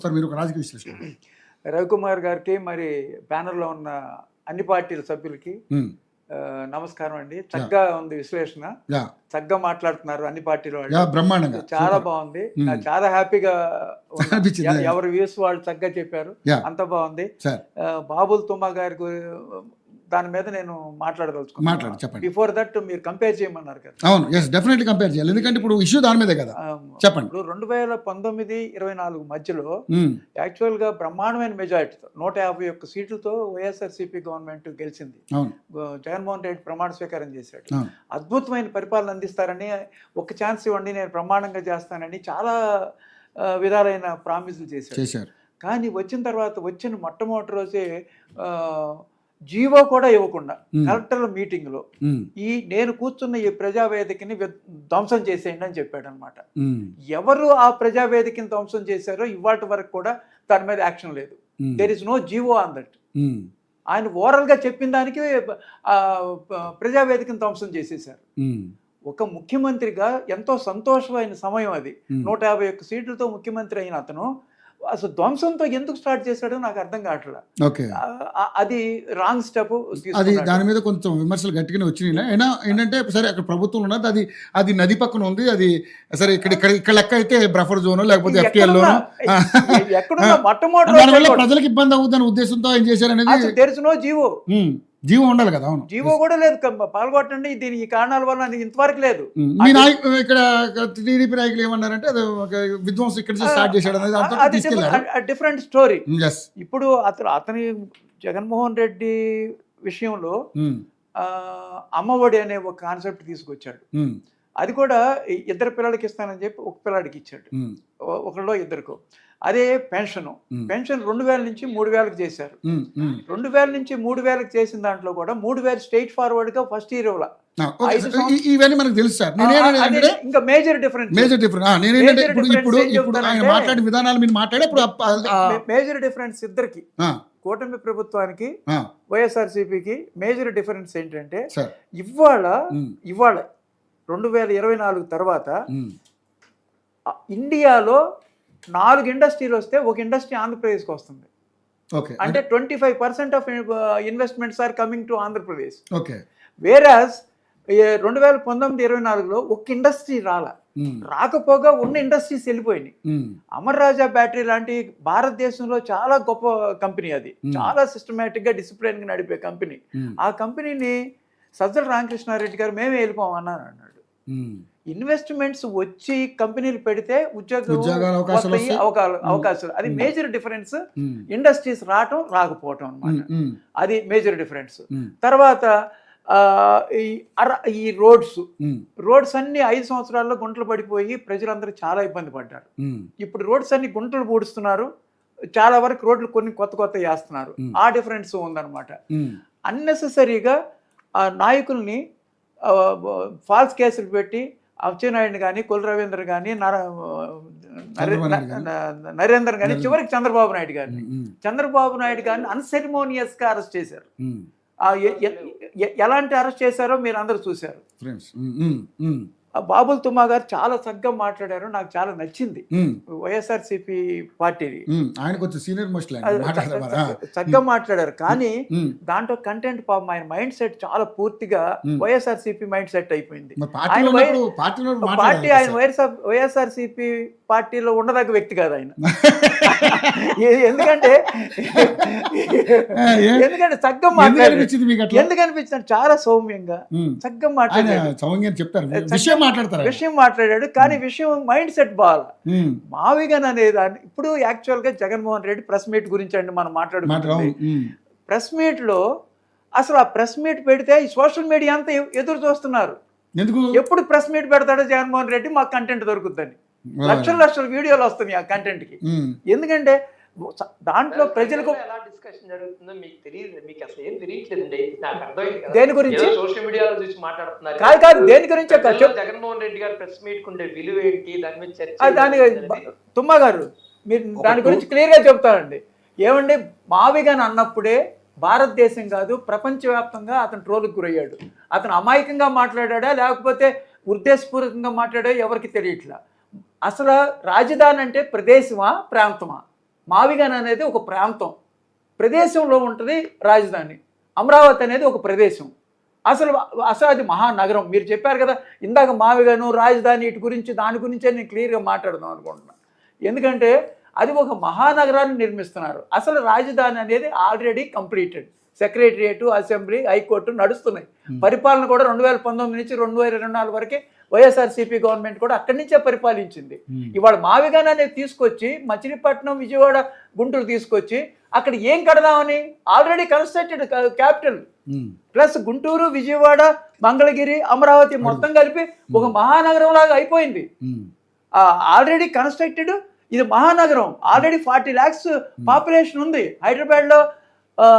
Sir మీరు ఒక రాజకీయ విశ్లేషణ. రవికుమార్ గారికి మరి ప్యానెల్లో ఉన్న అన్ని పార్టీల సభ్యులకి నమస్కారం అండి. చక్కగా ఉంది విశ్లేషణ, చక్కగా మాట్లాడుతున్నారు అన్ని పార్టీల వాళ్ళు, బ్రహ్మాండంగా చాలా బాగుంది. నాకు చాలా హ్యాపీగా ఎవరి వ్యూస్ వాళ్ళు చక్కగా చెప్పారు, అంత బాగుంది. బాబుల్ తుమ్మా గారి దాని మీద నేను మాట్లాడదలుచుకున్నాను. చెప్పండి. బిఫోర్ దట్ మీరు కంపేర్ చేయమన్నారు కదా. అవును, ఎస్ డెఫినెట్లీ కంపేర్ చేయాలి, ఎందుకంటే ఇప్పుడు ఇష్యూ దాని మీదే కదా. చెప్పండి. ఇప్పుడు 2019-24 మధ్యలో యాక్చువల్ గా బ్రహ్మాండమైన మెజారిటీతో 151 సీట్లతో వైఎస్ఆర్సీపీ గవర్నమెంట్ గెలిచింది. జగన్మోహన్ రెడ్డి ప్రమాణ స్వీకారం చేశాడు. అద్భుతమైన పరిపాలన అందిస్తారని, ఒక ఛాన్స్ ఇవ్వండి నేను బ్రహ్మాండంగా చేస్తానని చాలా విధాలైన ప్రామిసులు చేశారు. కానీ వచ్చిన తర్వాత వచ్చిన మొట్టమొదటి రోజే జీవో కూడా ఇవ్వకుండా కలెక్టర్ల మీటింగ్ లో నేను కూర్చున్న ఈ ప్రజావేదికని ధ్వంసం చేసేయండి అని చెప్పాడు అనమాట. ఎవరు ఆ ప్రజావేదికని ధ్వంసం చేశారో ఇవాళ వరకు కూడా దాని మీద యాక్షన్ లేదు. There is no GO on that. ఆయన ఓవరాల్ గా చెప్పిన దానికి ప్రజావేదికని ధ్వంసం చేసేశారు. ఒక ముఖ్యమంత్రిగా ఎంతో సంతోషమైన సమయం అది. 151 సీట్లతో ముఖ్యమంత్రి అయిన అతను అసలు ధ్వంసంతో ఎందుకు స్టార్ట్ చేశాడో నాకు అర్థం కావట్లేదు. అది రాంగ్ స్టెప్. అది దాని మీద కొంచెం విమర్శలు గట్టిగానే వచ్చినాయి. అయినా ఏంటంటే సరే అక్కడ ప్రభుత్వం ఉన్నది, అది నది పక్కన ఉంది. అది సరే ఇక్కడ లెక్క అయితే బ్రఫర్ జోన్ లేకపోతే FTL లోనో మొట్టమొదటి ప్రజలకు ఇబ్బంది అవుతుందనే ఉద్దేశంతో ఏం చేశారనేది. There is no GO. GO ఉండాలి కదా. అవును, జీవో కూడా లేదు. పాల్గొట్టండి దీని ఈ కారణాల వల్ల ఇంతవరకు లేదు. మీ నాయకులు ఇక్కడ టీడీపీ నాయకులు ఏమన్నారంటే అది ఒక విధ్వంసం ఇక్కడ స్టార్ట్ చేశాడు అనేది డిఫరెంట్ స్టోరీ. ఇప్పుడు అతని జగన్మోహన్ రెడ్డి విషయంలో అమ్మఒడి అనే ఒక కాన్సెప్ట్ తీసుకొచ్చాడు. అది కూడా 2 పిల్లలకి ఇస్తానని చెప్పి 1 పిల్లాడికి ఇచ్చాడు, ఒకళ్ళో ఇద్దరికో. అదే పెన్షన్ 2000 నుంచి 3000కి చేశారు. 2000 నుంచి 3000కి చేసిన దాంట్లో కూడా 3000 స్ట్రైట్ ఫార్వర్డ్ గా ఫస్ట్ ఇయర్ ఇవ్వాలి. ఇవన్నీ మనకు తెలుసు సార్. ఇంకా మేజర్ డిఫరెన్స్ మాట్లాడే విధానాలు మీరు మాట్లాడేప్పుడు మేజర్ డిఫరెన్స్ ఇద్దరికి, కూటమి ప్రభుత్వానికి వైఎస్ఆర్సీపీకి మేజర్ డిఫరెన్స్ ఏంటంటే ఇవాళ 2024 తర్వాత ఇండియాలో 4 ఇండస్ట్రీలు వస్తే 1 ఇండస్ట్రీ ఆంధ్రప్రదేశ్కి వస్తుంది. అంటే 25% of investments are coming to Andhra Pradesh. Whereas 2019-24లో 1 ఇండస్ట్రీ రాకపోగా ఉన్న ఇండస్ట్రీస్ వెళ్ళిపోయినాయి. అమర్ రాజా బ్యాటరీ లాంటి భారతదేశంలో చాలా గొప్ప కంపెనీ, అది చాలా సిస్టమేటిక్ గా డిసిప్లిన్ గా నడిపే కంపెనీ. ఆ కంపెనీని సజ్జల రామకృష్ణారెడ్డి గారు మేమే వెళ్ళిపోమన్నాను అన్నాడు. ఇన్వెస్ట్మెంట్స్ వచ్చి కంపెనీలు పెడితే అవకాశాలు, అది మేజర్ డిఫరెన్స్. ఇండస్ట్రీస్ రాకపోవటం అన్నమాట, అది మేజర్ డిఫరెన్స్. తర్వాత ఈ రోడ్స్ అన్ని 5 సంవత్సరాల్లో గుంటలు పడిపోయి ప్రజలందరూ చాలా ఇబ్బంది పడ్డారు. ఇప్పుడు రోడ్స్ అన్ని గుంటలు పూడుస్తున్నారు, చాలా వరకు రోడ్లు కొన్ని కొత్త వేస్తున్నారు. ఆ డిఫరెన్స్ ఉందన్నమాట. అన్నెసెసరీగా నాయకుల్ని ఫాల్స్ కేసులు పెట్టి అచ్చెన్నాయుడిని కానీ, కుల రవీంద్ర కానీ, నరేందర్ కానీ, చివరికి చంద్రబాబు నాయుడు గారిని అన్సెరిమోనియస్ గా అరెస్ట్ చేశారు. ఎలాంటి అరెస్ట్ చేశారో మీరు అందరూ చూశారు. బాబుల్ తుమ్మా గారు చాలా చక్కగా మాట్లాడారు, నాకు చాలా నచ్చింది. వైఎస్ఆర్సీపీ పార్టీని ఆయన కొంచెం సీనియర్ మోస్ట్ చక్కగా మాట్లాడారు. కానీ దాంట్లో కంటెంట్ పాపం ఆయన మైండ్ సెట్ చాలా పూర్తిగా వైఎస్ఆర్సీపీ మైండ్ సెట్ అయిపోయింది. ఆయన వైఎస్ఆర్సీపీ పార్టీలో ఉండదగ్గ వ్యక్తి కాదు ఆయన. ఎందుకంటే చక్కగా మాట్లాడారు. ఎందుకు అనిపించింది, చాలా సౌమ్యంగా చక్కగా విషయం మాట్లాడాడు. కానీ విషయం మైండ్ సెట్ బాగా మావిగన్ అనేదాన్ని. ఇప్పుడు యాక్చువల్ గా జగన్మోహన్ రెడ్డి ప్రెస్ మీట్ గురించి అండి మనం మాట్లాడుకుంటున్నాం. ప్రెస్ మీట్ లో అసలు ఆ ప్రెస్ మీట్ పెడితే ఈ సోషల్ మీడియా అంతా ఎదురు చూస్తున్నారు, ఎప్పుడు ప్రెస్ మీట్ పెడతాడో జగన్మోహన్ రెడ్డి మాకు కంటెంట్ దొరుకుతుంది. లక్షల వీడియోలు వస్తున్నాయి ఆ కంటెంట్ కి. ఎందుకంటే దాంట్లో ప్రజలకు డిస్కషన్ జరుగుతుందో మీకు తెలియదు, మీకు అసలు ఏం తెలియట్లేదండి. నాకు అర్థమైంది దేని గురించి, సోషల్ మీడియాలో చూసి మాట్లాడుతున్నారు. కాదు దేని గురించి జగన్మోహన్ రెడ్డి గారు ప్రెస్ మీట్ ఉండే విలువ ఏంటి, దాని మీద చర్చ. తుమ్మా గారు మీరు దాని గురించి క్లియర్ గా చెప్తారండి. ఏమండి, మావిగన్ అన్నప్పుడే భారతదేశం కాదు ప్రపంచవ్యాప్తంగా అతను ట్రోల్కి గురయ్యాడు. అతను అమాయకంగా మాట్లాడా లేకపోతే ఉద్దేశపూర్వకంగా మాట్లాడా ఎవరికి తెలియట్లా. అసలు రాజధాని అంటే ప్రదేశమా ప్రాంతమా? మావిగాన్ అనేది ఒక ప్రాంతం, ప్రదేశంలో ఉంటుంది రాజధాని. అమరావతి అనేది ఒక ప్రదేశం. అసలు అసలు అది మహానగరం. మీరు చెప్పారు కదా ఇందాక మావిగాను రాజధాని ఇటు గురించి, దాని గురించే నేను క్లియర్గా మాట్లాడదాం అనుకుంటున్నాను. ఎందుకంటే అది ఒక మహానగరాన్ని నిర్మిస్తున్నారు. అసలు రాజధాని అనేది already completed. Secretariat, assembly, high court నడుస్తున్నాయి. పరిపాలన కూడా 2019 నుంచి 2024 వరకే వైఎస్ఆర్సీపీ గవర్నమెంట్ కూడా అక్కడి నుంచే పరిపాలించింది. ఇవాళ మావిగాన్ అనేది తీసుకొచ్చి మచిలీపట్నం, విజయవాడ, గుంటూరు తీసుకొచ్చి అక్కడ ఏం కడదామని already constructed capital plus Guntur, Vijayawada, Mangalagiri, Amaravati మొత్తం కలిపి ఒక మహానగరం లాగా అయిపోయింది. ఆల్రెడీ కన్స్ట్రక్టెడ్ ఇది మహానగరం. ఆల్రెడీ 40 lakhs పాపులేషన్ ఉంది.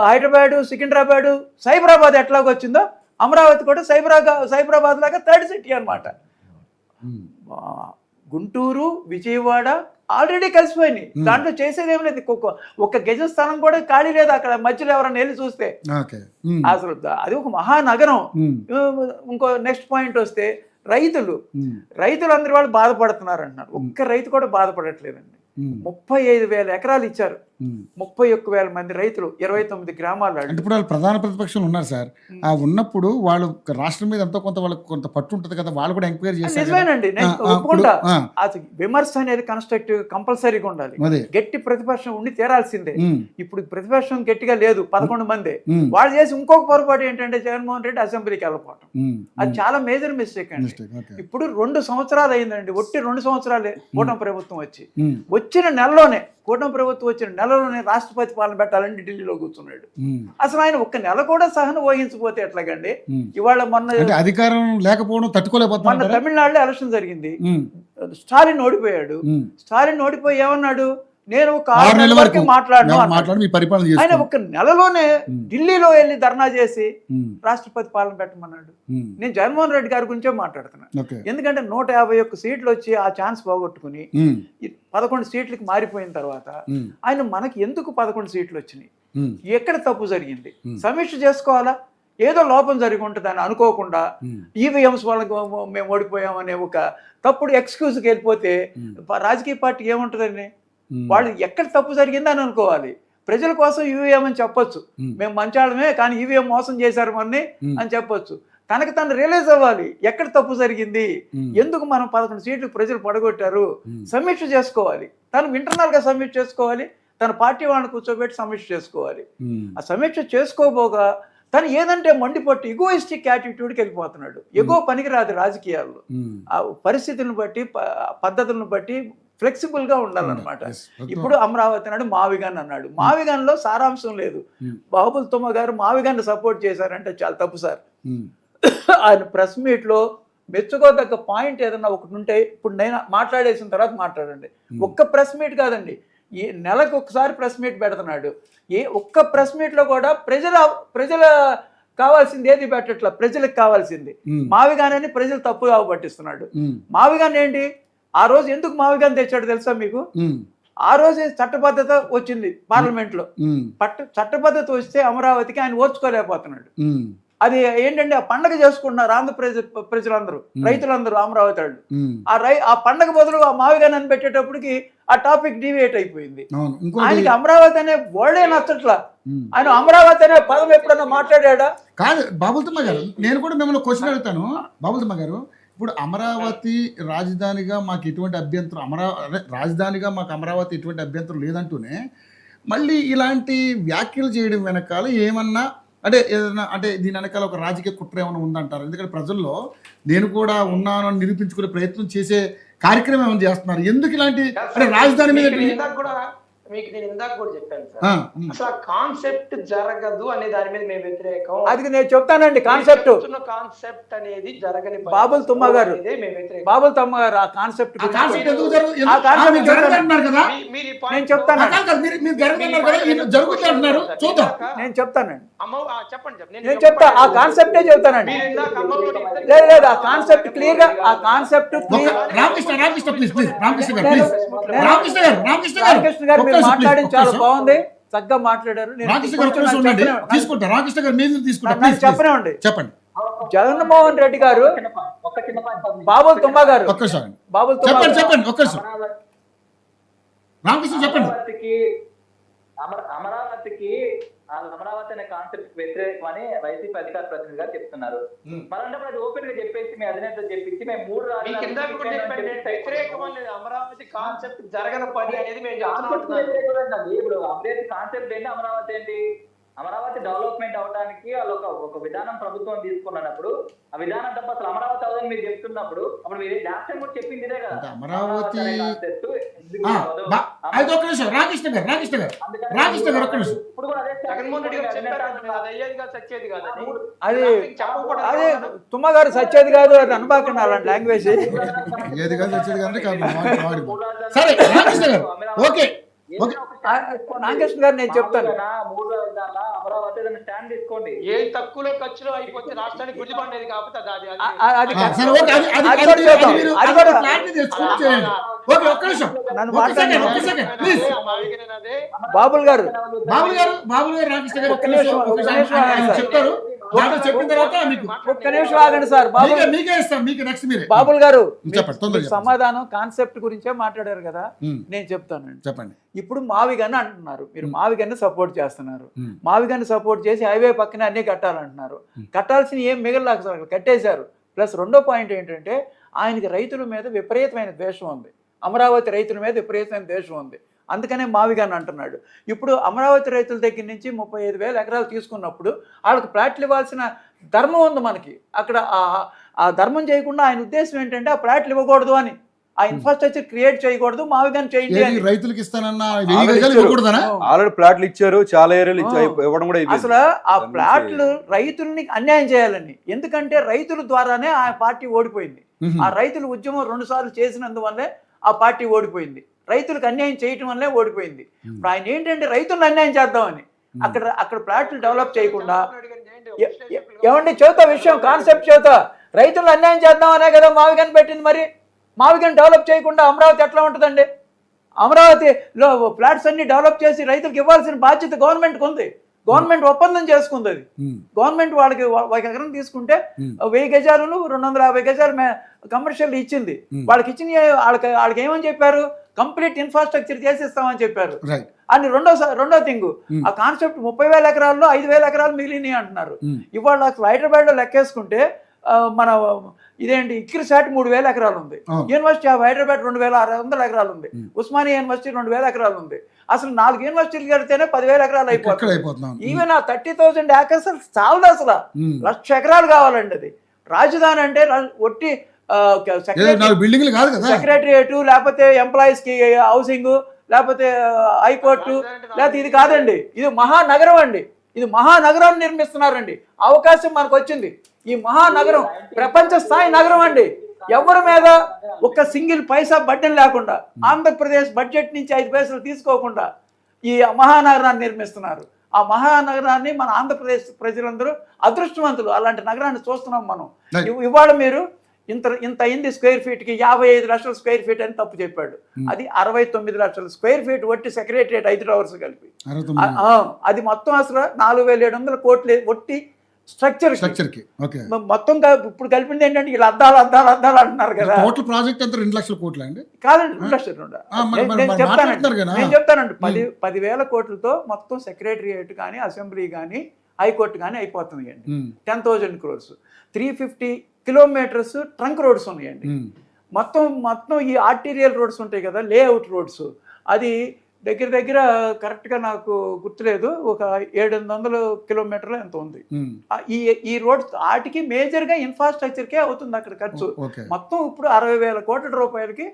హైదరాబాదు, సికింద్రాబాదు, సైబరాబాద్ ఎట్లాగ వచ్చిందో అమరావతి కూడా సైబరాబాద్ లాగా థర్డ్ సిటీ అనమాట. గుంటూరు, విజయవాడ ఆల్రెడీ కలిసిపోయినాయి. దాంట్లో చేసేది ఏం లేదు. ఒక్క గజ స్థలం కూడా ఖాళీ లేదు అక్కడ. మధ్యలో ఎవరైనా వెళ్ళి చూస్తే అసలు అది ఒక మహానగరం. ఇంకో నెక్స్ట్ పాయింట్ వస్తే రైతులు అందరి వాళ్ళు బాధపడుతున్నారు అంటున్నారు. ఒక్క రైతు కూడా బాధపడట్లేదండి. 35,000 ఎకరాలు ఇచ్చారు. 31,000 మంది రైతులు 29 గ్రామాలు. ఇప్పుడు వాళ్ళు ప్రధాన ప్రతిపక్షంలో ఉన్నారు సార్. ఆ ఉన్నప్పుడు వాళ్ళు రాష్ట్రం మీద ఎంతో కొంత వాళ్ళకి కొంత పట్టు ఉంటుంది కదా, వాళ్ళు కూడా ఎంక్వైరీ చేస్తారు. నిజమేనండి, నేను ఒప్పుకుంటా. అసలు విమర్శ అనేది కన్స్ట్రక్టివ్ కంపల్సరీగా ఉండాలి. గట్టి ప్రతిపక్షం ఉండి తీరాల్సిందే. ఇప్పుడు ప్రతిపక్షం గట్టిగా లేదు, 11 మంది. వాళ్ళు చేసి ఇంకొక పొరపాటు ఏంటంటే జగన్మోహన్ రెడ్డి అసెంబ్లీకి వెళ్ళిపోవటం. అది చాలా మేజర్ మిస్టేక్ అండి. ఇప్పుడు 2 సంవత్సరాలు అయిందండి, ఒట్టి 2 సంవత్సరాలే కూటమి ప్రభుత్వం వచ్చిన నెలలోనే, కూటమి ప్రభుత్వం వచ్చిన నెలలోనే రాష్ట్రపతి పాలన పెట్టాలని ఢిల్లీలో కూర్చున్నాడు. అసలు ఆయన ఒక్క నెల కూడా సహనం వహించకపోతే ఎట్లాగండి? ఇవాళ మొన్న అధికారం లేకపోవడం తట్టుకోలేకపోతున్నారు. మొన్న తమిళనాడులో ఎలక్షన్ జరిగింది, స్టాలిన్ ఓడిపోయాడు. స్టాలిన్ ఓడిపోయి ఏమన్నాడు? నేను ఒక 6 నెలల వరకు మాట్లాడను. ఆయన ఒక నెలలోనే ఢిల్లీలో వెళ్ళి ధర్నా చేసి రాష్ట్రపతి పాలన పెట్టమన్నాడు. నేను జగన్మోహన్ రెడ్డి గారి గురించే మాట్లాడుతున్నాను. ఎందుకంటే 151 సీట్లు వచ్చి ఆ ఛాన్స్ పోగొట్టుకుని 11 సీట్లకి మారిపోయిన తర్వాత ఆయన మనకి ఎందుకు 11 సీట్లు వచ్చినాయి? ఎక్కడ తప్పు జరిగింది? సమీక్ష చేసుకోవాలా? ఏదో లోపం జరిగి ఉంటుందని అనుకోకుండా ఈవీఎంస్ వాళ్ళకి మేము ఓడిపోయామనే ఒక తప్పుడు ఎక్స్క్యూజ్కి వెళ్ళిపోతే రాజకీయ పార్టీ ఏముంటుందండి? వాళ్ళు ఎక్కడ తప్పు జరిగిందని అనుకోవాలి. ప్రజల కోసం ఈవీఎం అని చెప్పొచ్చు, మేము మంచాళమే కానీ ఈవీఎం మోసం చేశారు మనని అని చెప్పొచ్చు. తనకు తను రియలైజ్ అవ్వాలి ఎక్కడ తప్పు జరిగింది, ఎందుకు మనం 11 సీట్లు ప్రజలు పడగొట్టారు. సమీక్ష చేసుకోవాలి. తను ఇంటర్నల్ గా సమీక్ష చేసుకోవాలి, తన పార్టీ వాళ్ళని కూర్చోబెట్టి సమీక్ష చేసుకోవాలి. ఆ సమీక్ష చేసుకోబోగా తను ఏదంటే మండిపట్టు ఎగోయిస్టిక్ యాటిట్యూడ్కి వెళ్ళిపోతున్నాడు. ఎగో పనికిరాదు రాజకీయాల్లో. ఆ పరిస్థితులను బట్టి, పద్ధతులను బట్టి ఫ్లెక్సిబుల్ గా ఉండాలన్నమాట. ఇప్పుడు అమరావతి అన్నాడు, మావిగాన్ అన్నాడు. మావిగాన్ లో సారాంశం లేదు. బాబుల్ తుమ్మ గారు మావిగాన్ సపోర్ట్ చేశారంటే చాలా తప్పు సార్. ఆయన ప్రెస్ మీట్ లో మెచ్చుకోదగ్గ పాయింట్ ఏదన్నా ఒకటి ఉంటే ఇప్పుడు నేను మాట్లాడేసిన తర్వాత మాట్లాడండి. ఒక్క ప్రెస్ మీట్ కాదండి, ఈ నెలకు ఒకసారి ప్రెస్ మీట్ పెడుతున్నాడు. ఒక్క ప్రెస్ మీట్ లో కూడా ప్రజల కావాల్సింది ఏది పెట్టట్లా, ప్రజలకు కావాల్సింది మావిగాన్ అని ప్రజలు తప్పుగా పట్టిస్తున్నాడు. మావిగాన్ ఏంటి? ఆ రోజు ఎందుకు మావిగాన్ తెచ్చాడు తెలుసా మీకు? ఆ రోజే చట్టబద్ధత వచ్చింది పార్లమెంట్ లో. చట్టబద్ధత వస్తే అమరావతికి ఆయన ఓర్చుకోలేకపోతున్నాడు. అది ఏంటంటే ఆ పండగ చేసుకుంటున్నారు ఆంధ్రప్రదేశ్ ప్రజలందరూ, రైతులందరూ, అమరావతి వాళ్ళు. ఆ పండగ బదులు ఆ మావిగాన్ అని పెట్టేటప్పటికి ఆ టాపిక్ డివియేట్ అయిపోయింది. ఆయనకి అమరావతి అనే వర్డే నచ్చట్లా. ఆయన అమరావతి అనే పదం ఎప్పుడన్నా మాట్లాడా? కాదు బాబుల్ తుమ్మ గారు, నేను కూడా మిమ్మల్ని క్వశ్చన్ అడుగుతాను. బాబుల్ తుమ్మ గారు, ఇప్పుడు అమరావతి రాజధానిగా మాకు ఎటువంటి అభ్యంతరం, రాజధానిగా మాకు అమరావతి ఎటువంటి అభ్యంతరం లేదంటూనే మళ్ళీ ఇలాంటి వ్యాఖ్యలు చేయడం వెనకాల ఏమన్నా అంటే ఏదైనా అంటే దీని వెనకాల ఒక రాజకీయ కుట్ర ఏమైనా ఉందంటారు? ఎందుకంటే ప్రజల్లో నేను కూడా ఉన్నాను అని నిరూపించుకునే ప్రయత్నం చేసే కార్యక్రమం ఏమైనా చేస్తున్నారు. ఎందుకు ఇలాంటి అంటే రాజధాని మీద మీకు నేను ఇందాక కూడా చెప్పాను సార్, అసలు ఆ కాన్సెప్ట్ జరగదు అనే దాని మీద మేము వ్యతిరేకం. అది నేను చెప్తానండి. కాన్సెప్ట్ అనేది జరగని బాబుల్ తుమ్మ గారు, బాబుల్ తుమ్మ గారు ఆ కాన్సెప్ట్ నేను చెప్తానండి. నేను చెప్తా, ఆ కాన్సెప్టే చెప్తానండి. లేదు ఆ కాన్సెప్ట్ క్లియర్ గా, ఆ కాన్సెప్ట్ రామకృష్ణ గారు మాట్లాడి చాలా బాగుంది, చక్కగా మాట్లాడారు. చెప్పనండి. చెప్పండి. జగన్మోహన్ రెడ్డి గారు, బాబుల్ తుమ్మ గారు, బాబుల్ తుమ్మ చెప్పండి. రామకృష్ణ చెప్పండి. అమరావతికి అమరావతి అనే కాన్సెప్ట్ వ్యతిరేకమని వైసీపీ అధికార ప్రతినిధి గారు చెప్తున్నారు. మరంటే అది ఓపెన్ గా చెప్పేసి మీ అధినేత చెప్పించి మేము 3 వ్యతిరేకం అనేది అమరావతి కాన్సెప్ట్ జరగని పని అనేది మేము ఇప్పుడు అమరావతి కాన్సెప్ట్ ఏంటి, అమరావతి ఏంటి? అమరావతి డెవలప్మెంట్ అవడానికి వాళ్ళు ఒక విధానం ప్రభుత్వం తీసుకున్నప్పుడు ఆ విధానం తప్ప అసలు అమరావతి అవదని మీరు చెప్తున్నప్పుడు అప్పుడు మీరు లాస్ట్ టైం కూడా చెప్పింది ఇదే కదా, అమరావతి. రామకృష్ణ గారు ఒక్క నిమిషం. ఇప్పుడు కూడా అదే జగన్మోహన్ రెడ్డి గారు చెప్పారు, అది అయ్యేది కాదు, సచ్చేది కాదు. అది అదే తుమ్మగారు సచ్చేది కాదు, అది అనబాకండి అలాంటి లాంగ్వేజ్. ఏది కాదు వచ్చేది కానీ సరే రామకృష్ణ గారు ఓకే. రామకృష్ణ గారు నేను చెప్తాను, ఏ తక్కువలో ఖర్చులో అయిపోతే రాష్ట్రానికి గుడిపడేది కాకపోతే బాబుల్ గారు చెప్తారు. చెప్పిన తర్వాత ఒక్క నిమిషం ఆగండి సార్. బాబుల్ గారు సమాధానం కాన్సెప్ట్ గురించే మాట్లాడారు కదా, నేను చెప్తానండి. చెప్పండి. ఇప్పుడు మావిగన్ అంటున్నారు, మీరు మావిగన్ సపోర్ట్ చేస్తున్నారు. మావిగన్ సపోర్ట్ చేసి హైవే పక్కన అన్ని కట్టాలంటున్నారు. కట్టాల్సిన ఏం మిగలలేక సార్ కట్టేశారు. ప్లస్ రెండో పాయింట్ ఏంటంటే ఆయనకి రైతుల మీద విపరీతమైన ద్వేషం ఉంది, అమరావతి రైతుల మీద విపరీతమైన ద్వేషం ఉంది. అందుకనే మావిగాని అంటున్నాడు. ఇప్పుడు అమరావతి రైతుల దగ్గర నుంచి 35,000 ఎకరాలు తీసుకున్నప్పుడు వాళ్ళకి ప్లాట్లు ఇవ్వాల్సిన ధర్మం ఉంది మనకి. అక్కడ ఆ ధర్మం చేయకుండా ఆయన ఉద్దేశం ఏంటంటే ఆ ప్లాట్లు ఇవ్వకూడదు అని, ఆ ఇన్ఫ్రాస్ట్రక్చర్ క్రియేట్ చేయకూడదు, మావిగాని చేయండి అని. రైతులకు ఇస్తానన్నా ఆల్రెడీ ప్లాట్లు ఇచ్చారు, చాలా ఏరియాలు ఇవ్వడం కూడా. అసలు ఆ ప్లాట్లు రైతుల్ని అన్యాయం చేయాలని, ఎందుకంటే రైతుల ద్వారానే ఆ పార్టీ ఓడిపోయింది. ఆ రైతుల ఉద్యమం 2 సార్లు చేసినందువల్లే ఆ పార్టీ ఓడిపోయింది. రైతులకు అన్యాయం చేయటం వల్లే ఓడిపోయింది. ఇప్పుడు ఆయన ఏంటంటే రైతులను అన్యాయం చేద్దామని అక్కడ ప్లాట్లు డెవలప్ చేయకుండా, ఏమండి చెబుతా విషయం, కాన్సెప్ట్ చెబుతా, రైతులను అన్యాయం చేద్దామనే కదా మావిగాని పెట్టింది. మరి మావిగాని డెవలప్ చేయకుండా అమరావతి ఎట్లా ఉంటుందండి? అమరావతిలో ఫ్లాట్స్ అన్ని డెవలప్ చేసి రైతులకు ఇవ్వాల్సిన బాధ్యత గవర్నమెంట్కి ఉంది. గవర్నమెంట్ ఒప్పందం చేసుకుంది. అది గవర్నమెంట్ వాళ్ళకి 1 ఎకరం తీసుకుంటే 1000 గజాలను 250 గజాలు కమర్షియల్ ఇచ్చింది. వాళ్ళకి ఇచ్చిన వాళ్ళకి ఏమని చెప్పారు, కంప్లీట్ ఇన్ఫ్రాస్ట్రక్చర్ చేసిస్తామని చెప్పారు. అని రెండో థింగ్, ఆ కాన్సెప్ట్ 30,000 ఎకరాల్లో 5,000 ఎకరాలు మిగిలినాయి అంటున్నారు. ఇవాళ హైదరాబాద్ లో లెక్కేసుకుంటే మన ఇదేంటి ఇక్కిరిసాటి 3,000 ఎకరాలు ఉంది. యూనివర్సిటీ ఆఫ్ హైదరాబాద్ 2,600 ఎకరాలు ఉంది. ఉస్మానియా యూనివర్సిటీ 2,000 ఎకరాలు ఉంది. అసలు 4 యూనివర్సిటీలు కడితేనే 10,000 ఎకరాలు అయిపోతుంది. ఈవెన్ ఆ 30,000 ఏకర్స్ చాలదు, అసలు 1,00,000 ఎకరాలు కావాలండి. అది రాజధాని అంటే ఒట్టి సెక్రటరియట్, లేకపోతే ఎంప్లాయీస్ కి హౌసింగ్, లేకపోతే హైకోర్టు, లేకపోతే ఇది కాదండి. ఇది మహానగరం అండి. ఇది మహానగరాన్ని నిర్మిస్తున్నారండి. అవకాశం మనకు వచ్చింది. ఈ మహానగరం ప్రపంచ స్థాయి నగరం అండి. ఎవరి మీద ఒక్క సింగిల్ పైసా బడ్డెన్ లేకుండా, ఆంధ్రప్రదేశ్ బడ్జెట్ నుంచి 5 పైసలు తీసుకోకుండా ఈ మహానగరాన్ని నిర్మిస్తున్నారు. ఆ మహానగరాన్ని మన ఆంధ్రప్రదేశ్ ప్రజలందరూ అదృష్టవంతులు. అలాంటి నగరాన్ని చూస్తున్నాం మనం. ఇవాళ మీరు ఇంత అయింది స్క్వేర్ ఫీట్కి, 55 లక్షల స్క్వేర్ ఫీట్ అని తప్పు చెప్పాడు. అది 69 లక్షల స్క్వేర్ ఫీట్ ఒట్టి సెక్రటరియట్ 5 టవర్స్ కలిపి. అది మొత్తం అసలు 4,700 కోట్లు ఒట్టి స్ట్రక్చర్ మొత్తం. ఇప్పుడు కలిపింది ఏంటంటే వీళ్ళు అద్దాలు అంటున్నారు కదా. ప్రాజెక్ట్ అంతా 2 లక్షల కోట్లు అండి కాదండి, 2 లక్షలు. నేను చెప్తానండి 10,000 కోట్లతో మొత్తం సెక్రటరియట్ కానీ, అసెంబ్లీ కానీ, హైకోర్టు కానీ అయిపోతుంది అండి. 10,000 crores, 350 కిలోమీటర్స్ ట్రంక్ రోడ్స్ ఉన్నాయండి. మొత్తం ఈ ఆర్టీరియల్ రోడ్స్ ఉంటాయి కదా, లేఅవుట్ రోడ్స్, అది దగ్గర కరెక్ట్గా నాకు గుర్తులేదు, ఒక 700 కిలోమీటర్లు ఎంత ఉంది. ఈ రోడ్స్ వాటికి మేజర్గా ఇన్ఫ్రాస్ట్రక్చర్కే అవుతుంది అక్కడ ఖర్చు. మొత్తం ఇప్పుడు 60,000 కోట్ల రూపాయలకి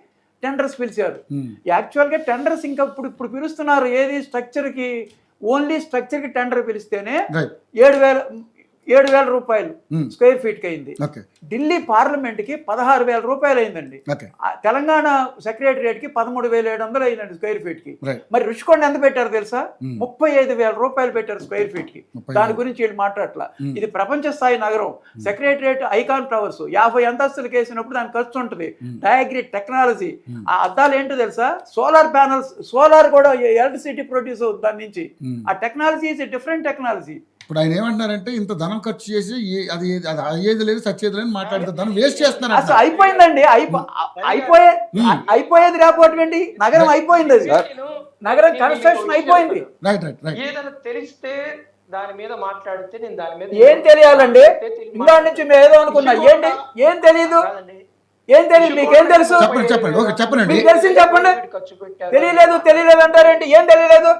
టెండర్స్ పిలిచారు. యాక్చువల్గా టెండర్స్ ఇంకా ఇప్పుడు పిలుస్తున్నారు. ఏది స్ట్రక్చర్కి, ఓన్లీ స్ట్రక్చర్కి టెండర్ పిలిస్తేనే 7,000 రూపాయలు స్క్వేర్ ఫీట్ కి అయింది. ఢిల్లీ పార్లమెంట్ కి 16,000 రూపాయలు అయిందండి. తెలంగాణ సెక్రటరియట్ కి 13,700 అయిందండి స్క్వేర్ ఫీట్ కి. మరి రుషికొండ ఎంత పెట్టారు తెలుసా? 35,000 రూపాయలు పెట్టారు స్క్వేర్ ఫీట్ కి. దాని గురించి వీళ్ళు మాట్లాడట్లా. ఇది ప్రపంచ స్థాయి నగరం. సెక్రటరియట్ ఐకాన్ టవర్స్ 50 అంతస్తులు వేసినప్పుడు దానికి ఖర్చు ఉంటుంది. డయాగ్రిడ్ టెక్నాలజీ, ఆ అద్దాలు ఏంటో తెలుసా? సోలార్ ప్యానల్స్, సోలార్ కూడా ఎలక్ట్రిసిటీ ప్రొడ్యూస్ అవుతుంది దాని నుంచి. ఆ టెక్నాలజీ ఇస్ డిఫరెంట్ టెక్నాలజీ. ఇప్పుడు ఆయన ఏమంటున్నారంటే ఇంత ధనం ఖర్చు చేసి అది అయ్యేది లేదు సచ్చేది లేదు మాట్లాడితే ధనం వేస్ట్ చేస్తున్నారు అసలు అయిపోయిందండి, అయిపోయేది రాకపోవటం ఏంటి? నగరం అయిపోయింది, అది నగరం కన్స్ట్రక్షన్ అయిపోయింది. Right right right. ఏదైనా తెలిస్తే దాని మీద మాట్లాడితే నేను దాని మీద ఏం తెలియాలండి? ఇందా నుంచి మేము ఏదో అనుకున్నా, ఏంటి ఏం తెలియదు, ఏం తెలియదు, మీకేం తెలుసు? చెప్పండి చెప్పండి, ఓకే చెప్పండి. మీకు తెలిసింది చెప్పండి. తెలియలేదు అంటారేంటి? ఏం తెలియలేదు?